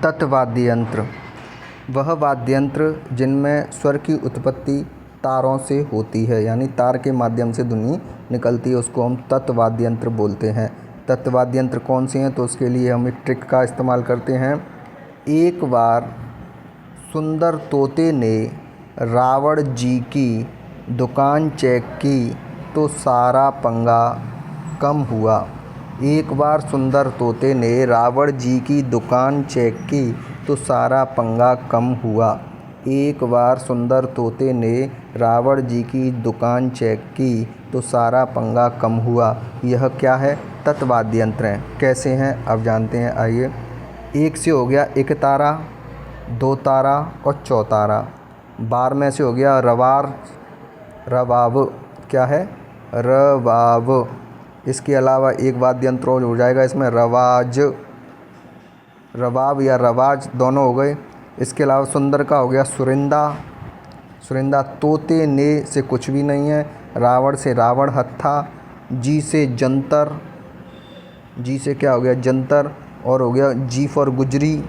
तत्वाद्य यंत्र वह वाद्य यंत्र जिनमें स्वर की उत्पत्ति तारों से होती है, यानी तार के माध्यम से ध्वनि निकलती है, उसको हम तत्वाद्य यंत्र बोलते हैं। तत्वाद्य यंत्र कौन से हैं, तो उसके लिए हम एक ट्रिक का इस्तेमाल करते हैं। एक बार सुंदर तोते ने रावण जी की दुकान चेक की तो सारा पंगा कम हुआ। एक बार सुंदर तोते ने रावण जी की दुकान चेक की तो सारा पंगा कम हुआ। एक बार सुंदर तोते ने रावण जी की दुकान चेक की तो सारा पंगा कम हुआ। यह क्या है? तत्वाद्य यंत्र हैं। कैसे हैं अब जानते हैं, आइए। एक से हो गया एक तारा, दो तारा और चौतारा। बार में से हो गया रवार, रवाव। क्या है? रवाव। इसके अलावा एक वाद्य यंत्र और हो जाएगा इसमें, रवाज, रवाब या रवाज दोनों हो गए। इसके अलावा सुंदर का हो गया सुरिंदा, सुरिंदा। तोते ने से कुछ भी नहीं है, रावण से रावण हत्था, जी से जंतर, जी से क्या हो गया? जंतर। और हो गया जी फॉर गुजरी,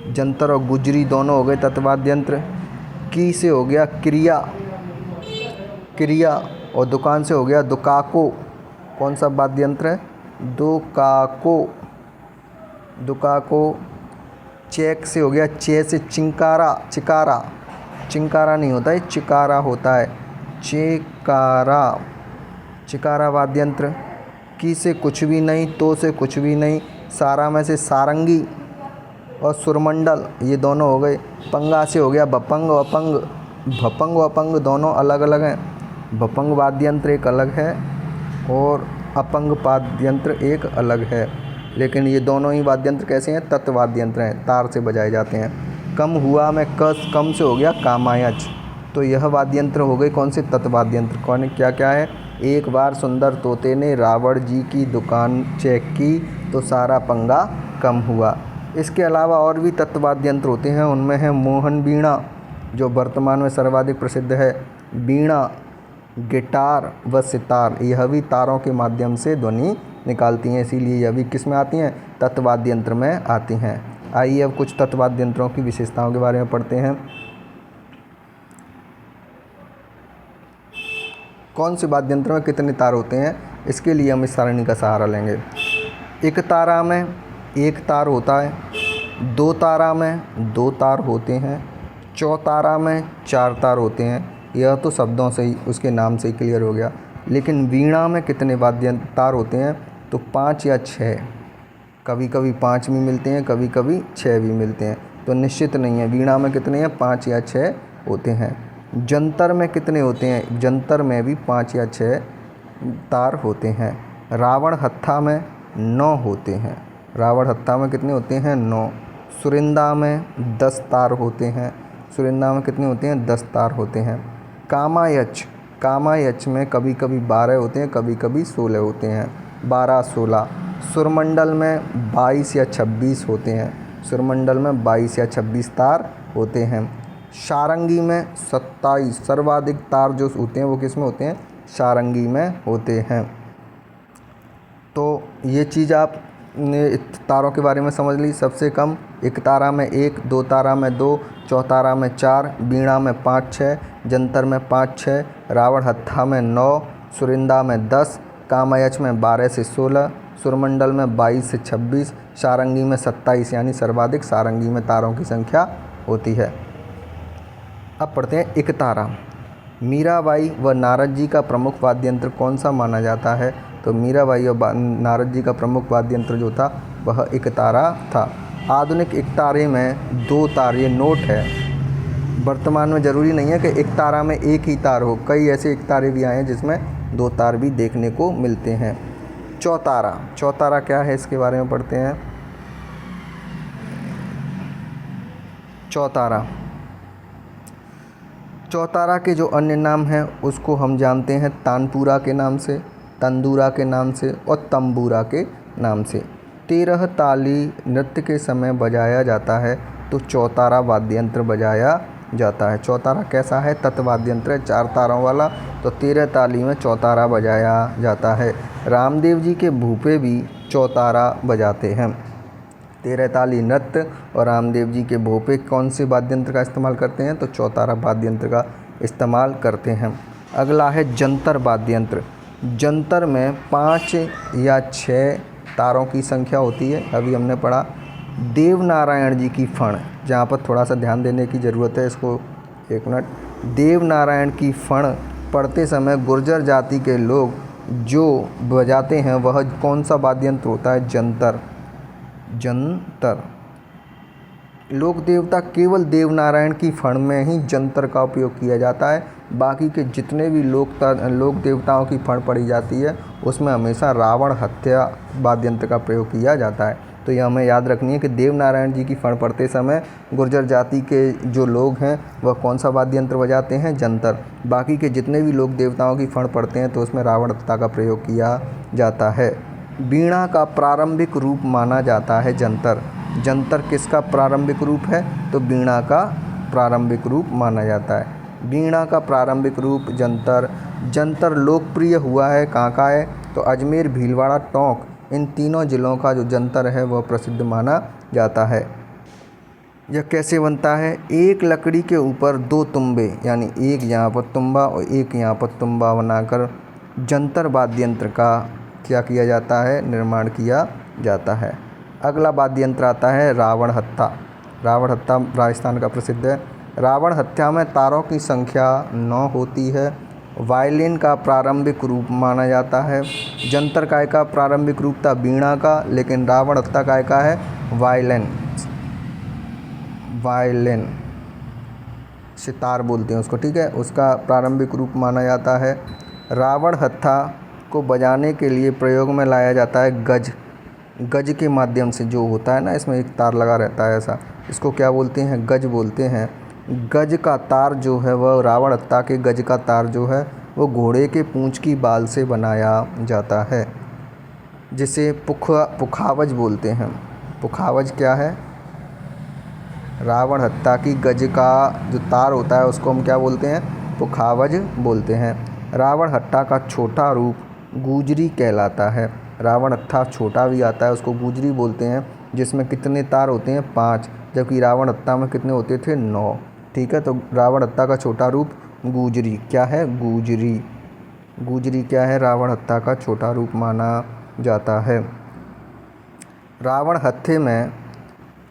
जंतर और गुजरी दोनों हो गए तत्वाद्य यंत्र। की से हो गया क्रिया, क्रिया। और दुकान से हो गया दुकाको। कौन सा वाद्य यंत्र है? दुकाको, दुकाको। चेक से हो गया चे से चिंकारा, चिकारा, चिंकारा नहीं होता है, चिकारा होता है, चिकारा, चिकारा वाद्य यंत्र। की से कुछ भी नहीं, तो से कुछ भी नहीं, सारा में से सारंगी और सुरमंडल, ये दोनों हो गए। पंगा से हो गया बपंग, अपंग, भपंग अपंग दोनों अलग अलग हैं। भपंग वाद्य यंत्र एक अलग है और अपंग वाद्य यंत्र एक अलग है, लेकिन ये दोनों ही वाद्य यंत्र कैसे हैं? तत्वाद्य यंत्र हैं, तार से बजाए जाते हैं। कम हुआ में कम से हो गया कामायच। तो यह वाद्य यंत्र हो गए कौन से? तत्वाद्य यंत्र। कौन क्या क्या है? एक बार सुंदर तोते ने रावण जी की दुकान चेक की तो सारा पंगा कम हुआ। इसके अलावा और भी तत्वाद्य यंत्र होते हैं, उनमें है मोहन वीणा, जो वर्तमान में सर्वाधिक प्रसिद्ध है। वीणा, गिटार व सितार, यह भी तारों के माध्यम से ध्वनि निकालती हैं, इसीलिए यह भी किस में आती हैं? तत्वाद्य यंत्र में आती हैं। आइए अब कुछ तत्वाद्य यंत्रों की विशेषताओं के बारे में पढ़ते हैं। कौन से वाद्य यंत्र में कितने तार होते हैं, इसके लिए हम इस सारणी का सहारा लेंगे। एक तारा में एक तार होता है, दो तारा में दो तार होते हैं, चौतारा में चार तार होते हैं। यह तो शब्दों से ही, उसके नाम से ही क्लियर हो गया। लेकिन वीणा में कितने वाद्य तार होते हैं? तो 5 या 6, कभी कभी 5 भी मिलते हैं, कभी कभी 6 भी मिलते हैं, तो निश्चित नहीं है। वीणा में कितने हैं? 5 या 6 होते हैं। जंतर में कितने होते हैं? जंतर में भी 5 या 6 तार होते हैं। रावण हत्था में 9 होते हैं। रावण हत्था में कितने होते हैं? 9। सुरिंदा में 10 तार होते हैं। सुरिंदा में कितने होते हैं? 10 तार होते हैं। कामायच, कामायच में कभी कभी 12 होते हैं, कभी कभी 16 होते हैं, 12-16। सुरमंडल में 22 या 26 होते हैं। सुरमंडल में 22 या 26 तार होते हैं। सारंगी में 27, सर्वाधिक तार जो होते हैं वो किस में होते हैं? सारंगी में होते हैं। तो ये चीज़ आपने तारों के बारे में समझ ली। सबसे कम एक तारा में 1, दो तारा में 2, चौतारा में 4, वीणा में 5-6, जंतर में 5-6, रावण हत्था में 9, सुरिंदा में 10, कामायच में 12 से 16, सुरमंडल में 22 से 26, सारंगी में 27, यानी सर्वाधिक सारंगी में तारों की संख्या होती है। अब पढ़ते हैं एक तारा। मीराबाई व नारद जी का प्रमुख वाद्य यंत्र कौन सा माना जाता है? तो मीराबाई और नारद जी का प्रमुख वाद्य यंत्र जो था वह एक तारा था। आधुनिक एक तारे में 2 तार, ये नोट है। वर्तमान में ज़रूरी नहीं है कि एक तारा में एक ही तार हो, कई ऐसे एक तारे भी आए हैं जिसमें 2 तार भी देखने को मिलते हैं। चौतारा, चौतारा क्या है इसके बारे में पढ़ते हैं। चौतारा, चौतारा के जो अन्य नाम हैं उसको हम जानते हैं तानपुरा के नाम से, तंदूरा के नाम से और तंबूरा के नाम से। 13 ताली नृत्य के समय बजाया जाता है तो चौतारा वाद्य यंत्र बजाया जाता है। चौतारा कैसा है? तत्वाद्य यंत्र है, 4 तारों वाला, तो 13 ताली में चौतारा बजाया जाता है। रामदेव जी के भूपे भी चौतारा बजाते हैं। 13 ताली नृत्य और रामदेव जी के भोपे कौन से वाद्य यंत्र का इस्तेमाल करते हैं? तो चौतारा वाद्य यंत्र का इस्तेमाल करते हैं। अगला है जंतर वाद्य यंत्र। जंतर में 5 या 6 तारों की संख्या होती है। अभी हमने पढ़ा देवनारायण जी की फण, जहाँ पर थोड़ा सा ध्यान देने की ज़रूरत है, इसको एक मिनट। देवनारायण की फण पढ़ते समय गुर्जर जाति के लोग जो बजाते हैं वह कौन सा वाद्य यंत्र होता है? जंतर। जंतर। लोक देवता केवल देवनारायण की फण में ही जंतर का उपयोग किया जाता है। बाकी के जितने भी लोक देवताओं की फण पढ़ी जाती है उसमें हमेशा रावण हत्या वाद्य यंत्र का प्रयोग किया जाता है। तो यह हमें याद रखनी है कि देवनारायण जी की फण पढ़ते समय गुर्जर जाति के जो लोग हैं वह कौन सा वाद्य यंत्र बजाते हैं? जंतर। बाकी के जितने भी लोक देवताओं की फण पढ़ते हैं तो उसमें रावण हत्या का प्रयोग किया जाता है। वीणा का प्रारंभिक रूप माना जाता है जंतर। जंतर किसका प्रारंभिक रूप है? तो वीणा का प्रारंभिक रूप माना जाता है। वीणा का प्रारंभिक रूप जंतर। जंतर लोकप्रिय हुआ है कहाँ का है? तो अजमेर, भीलवाड़ा, टोंक, इन तीनों ज़िलों का जो जंतर है वह प्रसिद्ध माना जाता है। यह कैसे बनता है? एक लकड़ी के ऊपर 2 तुम्बे, यानी एक यहाँ पर तुम्बा और एक यहाँ पर तुम्बा बनाकर जंतर वाद्य यंत्र का क्या किया जाता है? निर्माण किया जाता है। अगला वाद्य यंत्र आता है रावण हत्था। रावण हत्था राजस्थान का प्रसिद्ध है। रावण हत्था में तारों की संख्या 9 होती है। वायलिन का प्रारंभिक रूप माना जाता है। जंतर काय का प्रारंभिक रूप था वीणा का, लेकिन रावण हत्था काय का है? वायलिन। वायलिन सितार बोलते हैं उसको, ठीक है, उसका प्रारंभिक रूप माना जाता है। रावण हत्था को बजाने के लिए प्रयोग में लाया जाता है गज। गज के माध्यम से जो होता है ना, इसमें एक तार लगा रहता है ऐसा, इसको क्या बोलते हैं? गज बोलते हैं। गज का तार जो है वह रावण हत्था के गज का तार जो है वो घोड़े के पूंछ की बाल से बनाया जाता है, जिसे पुखावज बोलते हैं। पुखावज क्या है? रावण हत्था की गज का जो तार होता है उसको हम क्या बोलते हैं? पुखावज बोलते हैं। रावण हत्था का छोटा रूप गुजरी कहलाता है। रावण हत्था छोटा भी आता है, उसको गुजरी बोलते हैं, जिसमें कितने तार होते हैं? 5, जबकि रावण हत्था में कितने होते थे? 9। ठीक है, तो रावण हत्था का छोटा रूप गुजरी। क्या है? गुजरी। गुजरी क्या है? रावण हत्था का छोटा रूप माना जाता है। रावण हत्थे में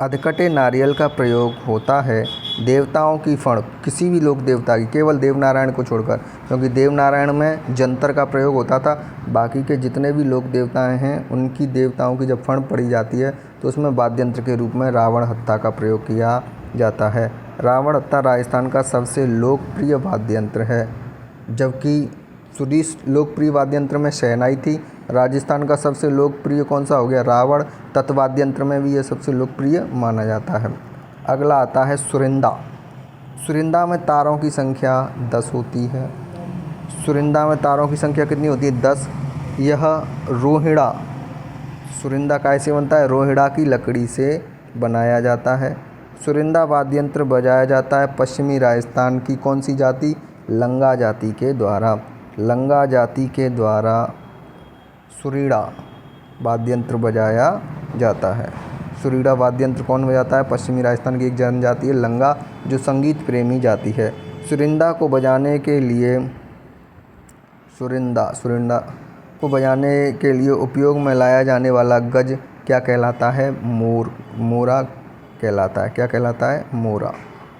अधकटे नारियल का प्रयोग होता है। देवताओं की फण, किसी भी लोक देवता की, केवल देवनारायण को छोड़कर, क्योंकि देवनारायण में जंतर का प्रयोग होता था, बाकी के जितने भी लोक देवताएं हैं उनकी देवताओं की जब फण पड़ी जाती है तो उसमें वाद्य यंत्र के रूप में रावण हत्था का प्रयोग किया जाता है। रावण हत्था राजस्थान का सबसे लोकप्रिय वाद्य यंत्र है, जबकि सुदीस लोकप्रिय वाद्य यंत्र में शहनाई थी। राजस्थान का सबसे लोकप्रिय कौन सा हो गया? रावण। तत्वाद्य यंत्र में भी यह सबसे लोकप्रिय माना जाता है। अगला आता है सुरिंदा। सुरिंदा में तारों की संख्या 10 होती है। सुरिंदा में तारों की संख्या कितनी होती है? 10। यह रोहिड़ा, सुरिंदा कैसे बनता है? रोहिड़ा की लकड़ी से बनाया जाता है। सुरिंदा वाद्य यंत्र बजाया जाता है पश्चिमी राजस्थान की कौन सी जाति? लंगा जाति के द्वारा। लंगा जाति के द्वारा सुरीड़ा वाद्य यंत्र बजाया जाता है। सुरीड़ा वाद्य यंत्र कौन बजाता है? पश्चिमी राजस्थान की एक जनजाति है लंगा, जो संगीत प्रेमी जाति है। सुरिंदा को बजाने के लिए सुरिंदा को बजाने के लिए उपयोग में लाया जाने वाला गज क्या कहलाता है? मोरा कहलाता है। क्या कहलाता है? मोरा।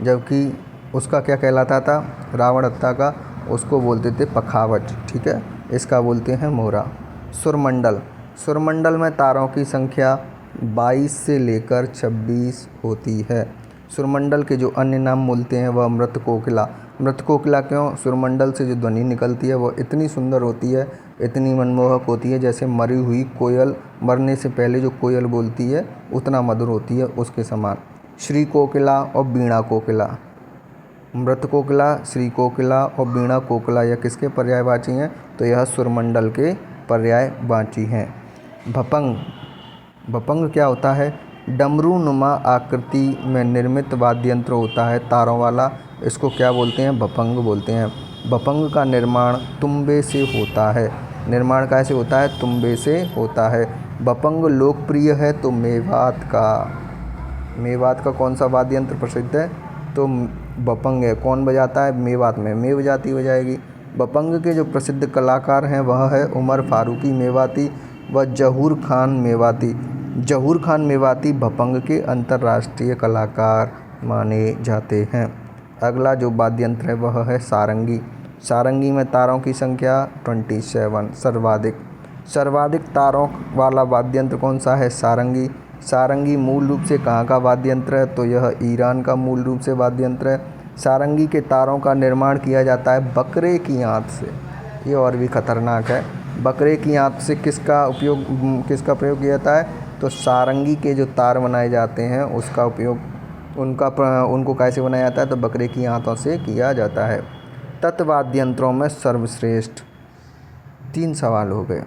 जबकि उसका क्या कहलाता था? रावण हत्था का, उसको बोलते थे पखावज। ठीक है, इसका बोलते हैं मोरा। सुरमंडल। सुरमंडल में तारों की संख्या 22 से लेकर 26 होती है। सुरमंडल के जो अन्य नाम बोलते हैं वह मृत कोकिला। मृत कोकिला क्यों? सुरमंडल से जो ध्वनि निकलती है वह इतनी सुंदर होती है, इतनी मनमोहक होती है, जैसे मरी हुई कोयल, मरने से पहले जो कोयल बोलती है उतना मधुर होती है, उसके समान। श्री कोकिला और वीणा कोकिला। मृत कोकिला, श्री कोकिला और वीणा कोकिला यह किसके पर्यायवाची हैं? तो यह सुरमंडल के पर्यायवाची हैं। भपंग। भपंग क्या होता है? डमरू नुमा आकृति में निर्मित वाद्य यंत्र होता है तारों वाला, इसको क्या बोलते हैं? भपंग बोलते हैं। भपंग का निर्माण तुम्बे से होता है। निर्माण कैसे होता है? तुम्बे से होता है। बपंग लोकप्रिय है तो मेवात का कौन सा वाद्य यंत्र प्रसिद्ध है? तो बपंग है। कौन बजाता है? मेवात में मेव जाति बजाएगी। बपंग के जो प्रसिद्ध कलाकार हैं वह है उमर फारूकी मेवाती व जहूर खान मेवाती। जहूर खान मेवाती भपंग के अंतर्राष्ट्रीय कलाकार माने जाते हैं। अगला जो वाद्य यंत्र है वह है सारंगी। सारंगी में तारों की संख्या 27 सर्वाधिक तारों वाला वाद्य यंत्र कौन सा है? सारंगी। सारंगी मूल रूप से कहाँ का वाद्य यंत्र है? तो यह ईरान का मूल रूप से वाद्य यंत्र है। सारंगी के तारों का निर्माण किया जाता है बकरे की आंत से। ये और भी खतरनाक है। बकरे की आंत से किसका प्रयोग किया जाता है? तो सारंगी के जो तार बनाए जाते हैं उसका उपयोग उनको कैसे बनाया जाता है? तो बकरे की आंतों से किया जाता है। तत्वाद्य यंत्रों में सर्वश्रेष्ठ। 3 सवाल हो गए।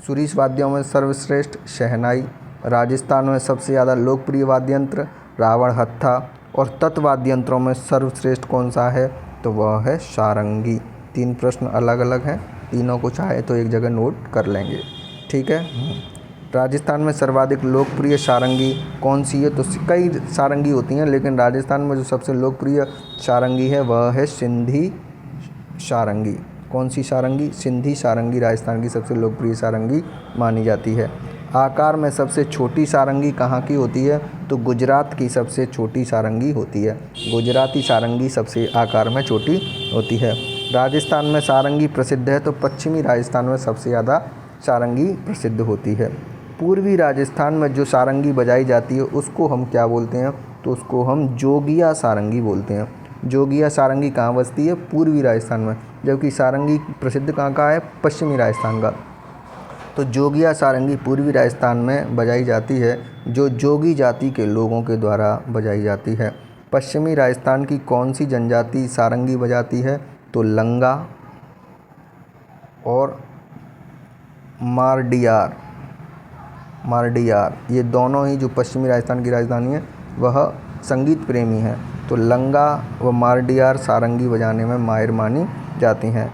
सुरीस वाद्यों में सर्वश्रेष्ठ शहनाई। राजस्थान में सबसे ज़्यादा लोकप्रिय वाद्य यंत्र रावण हत्था। और तत्वाद्य यंत्रों में सर्वश्रेष्ठ कौन सा है? तो वह है सारंगी। 3 प्रश्न अलग अलग हैं, तीनों को चाहे तो एक जगह नोट कर लेंगे। ठीक है। राजस्थान में सर्वाधिक लोकप्रिय सारंगी कौन सी है? तो कई सारंगी होती हैं, लेकिन राजस्थान में जो सबसे लोकप्रिय सारंगी है वह है सिंधी सारंगी। कौन सी सारंगी? सिंधी सारंगी राजस्थान की सबसे लोकप्रिय सारंगी मानी जाती है। आकार में सबसे छोटी सारंगी कहाँ की होती है? तो गुजरात की सबसे छोटी सारंगी होती है। गुजराती सारंगी सबसे आकार में छोटी होती है। राजस्थान में सारंगी प्रसिद्ध है तो पश्चिमी राजस्थान में सबसे ज़्यादा सारंगी प्रसिद्ध होती है। पूर्वी राजस्थान में जो सारंगी बजाई जाती है उसको हम क्या बोलते हैं? तो उसको हम जोगिया सारंगी बोलते हैं। जोगिया सारंगी कहाँ बजती है? पूर्वी राजस्थान में। जबकि सारंगी प्रसिद्ध कहाँ का है? पश्चिमी राजस्थान का। तो जोगिया सारंगी पूर्वी राजस्थान में बजाई जाती है, जो जोगी जाति के लोगों के द्वारा बजाई जाती है। पश्चिमी राजस्थान की कौन सी जनजाति सारंगी बजाती है? तो लंगा और मारडियार ये दोनों ही जो पश्चिमी राजस्थान की राजधानी है वह संगीत प्रेमी हैं। तो लंगा व मारडियार सारंगी बजाने में माहिर मानी जाती हैं।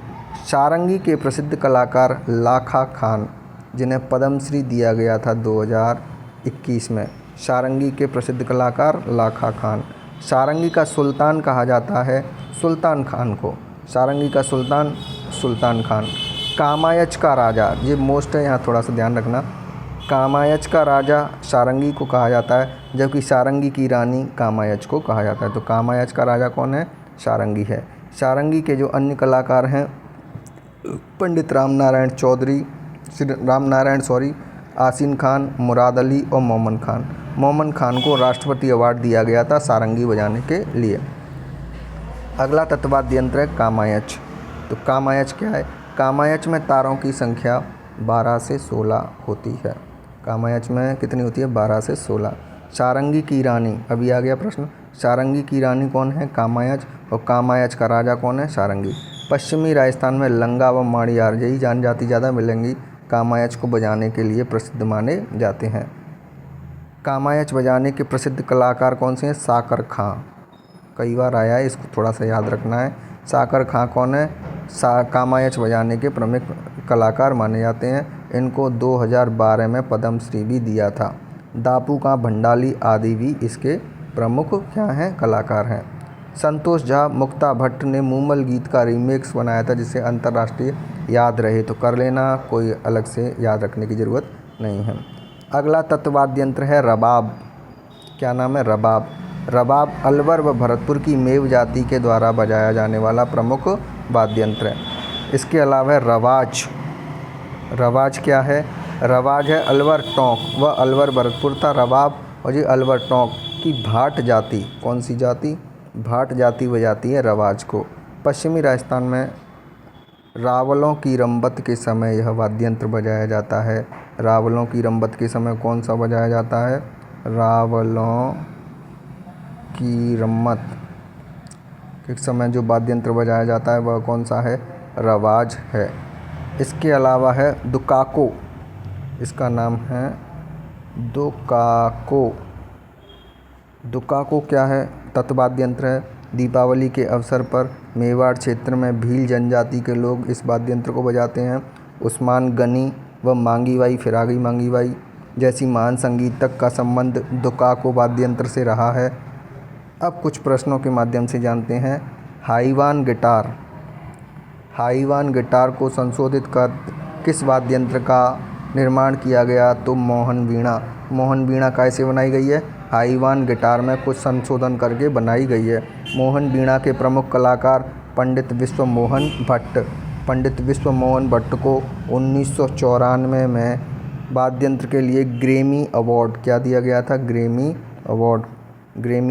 सारंगी के प्रसिद्ध कलाकार लाखा खान, जिन्हें पद्मश्री दिया गया था 2021 में। सारंगी के प्रसिद्ध कलाकार लाखा खान। सारंगी का सुल्तान कहा जाता है सुल्तान खान को। सारंगी का सुल्तान खान। कामायच का राजा, ये मोस्ट है, यहाँ थोड़ा सा ध्यान रखना। कामायच का राजा सारंगी को कहा जाता है, जबकि सारंगी की रानी कामायच को कहा जाता है। तो कामायच का राजा कौन है? सारंगी है। सारंगी के जो अन्य कलाकार हैं पंडित रामनारायण, आसीन खान, मुराद अली और मोमन खान। मोमन खान को राष्ट्रपति अवार्ड दिया गया था सारंगी बजाने के लिए। अगला तत्वाद्य यंत्र है कामायच। तो कामायच क्या है? कामायच में तारों की संख्या 12 से 16 होती है। कामायच में कितनी होती है? 12 से 16। सारंगी की रानी, अभी आ गया प्रश्न, सारंगी की रानी कौन है? कामायच। और कामायच का राजा कौन है? सारंगी। पश्चिमी राजस्थान में लंगा व माड़ियार यही जनजाति ज़्यादा मिलेंगी, कामायच को बजाने के लिए प्रसिद्ध माने जाते हैं। कामायच बजाने के प्रसिद्ध कलाकार कौन से हैं? साकर खां, कई बार आया है, इसको थोड़ा सा याद रखना है। साकर खां कौन है? कामायच बजाने के प्रमुख कलाकार माने जाते हैं। इनको 2012 में पद्मश्री भी दिया था। दापू का भंडाली आदि भी इसके प्रमुख क्या हैं? कलाकार हैं। संतोष झा, मुक्ता भट्ट ने मूमल गीत का रीमेक्स बनाया था जिसे अंतर्राष्ट्रीय याद रहे, तो कर लेना, कोई अलग से याद रखने की ज़रूरत नहीं है। अगला तत्वाद्य यंत्र है रबाब। क्या नाम है? रबाब। रबाब अलवर व भरतपुर की मेव जाति के द्वारा बजाया जाने वाला प्रमुख वाद्य यंत्र है। इसके अलावा है रवाज। रवाज क्या है? रवाज है अलवर टोंक व अलवर भरतपुर था रबाब, और ये अलवर टोंक की भाट जाति, कौन सी जाति? भाट जाति बजाती है रवाज को। पश्चिमी राजस्थान में रावलों की रंबत के समय यह वाद्य यंत्र बजाया जाता है। रावलों की रंबत के समय कौन सा बजाया जाता है? रावलों की रंबत के समय जो वाद्य यंत्र बजाया जाता है वह कौन सा है? रवाज है। इसके अलावा है दुकाको, इसका नाम है दुकाको। दुकाको क्या है? तत्वाद्य यंत्र है। दीपावली के अवसर पर मेवाड़ क्षेत्र में भील जनजाति के लोग इस वाद्य यंत्र को बजाते हैं। उस्मान गनी व मांगी बाई, फिरागी मांगी बाई जैसी महान संगीतक का संबंध दुकाको वाद्य यंत्र से रहा है। अब कुछ प्रश्नों के माध्यम से जानते हैं। हाईवान गिटार को संशोधित कर किस वाद्य यंत्र का निर्माण किया गया? तो मोहन वीणा कैसे बनाई गई है? हाईवान गिटार में कुछ संशोधन करके बनाई गई है। मोहन वीणा के प्रमुख कलाकार पंडित विश्व मोहन भट्ट को 1994 में वाद्य यंत्र के लिए ग्रैमी अवार्ड क्या दिया गया था? ग्रैमी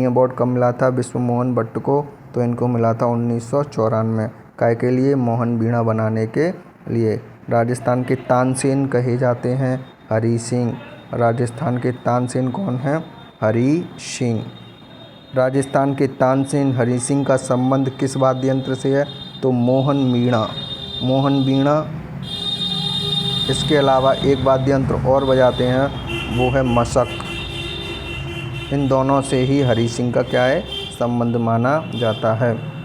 अवार्ड कब मिला था विश्व मोहन भट्ट को? तो इनको मिला था 1994। काय के लिए? मोहन वीणा बनाने के लिए। राजस्थान के तानसेन कहे जाते हैं हरि सिंह। राजस्थान के तानसेन कौन हैं? हरि सिंह। राजस्थान के तानसेन हरि सिंह का संबंध किस वाद्य यंत्र से है? तो मोहन वीणा। इसके अलावा एक वाद्य यंत्र और बजाते हैं, वो है मशक। इन दोनों से ही हरि सिंह का क्या है? संबंध माना जाता है।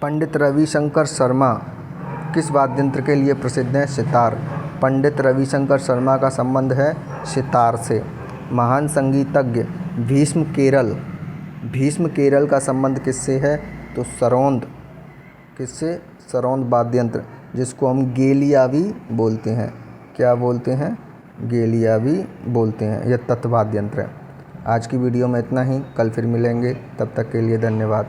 पंडित रविशंकर शर्मा किस वाद्य यंत्र के लिए प्रसिद्ध हैं? सितार। पंडित रविशंकर शर्मा का संबंध है सितार से। महान संगीतज्ञ भीष्म केरल का संबंध किससे है? तो सरोंद। किससे? सरोंद वाद्य यंत्र, जिसको हम गेलियावी बोलते हैं। क्या बोलते हैं? गेलियावी बोलते हैं। यह तत्वाद्य यंत्र है। आज की वीडियो में इतना ही। कल फिर मिलेंगे, तब तक के लिए धन्यवाद।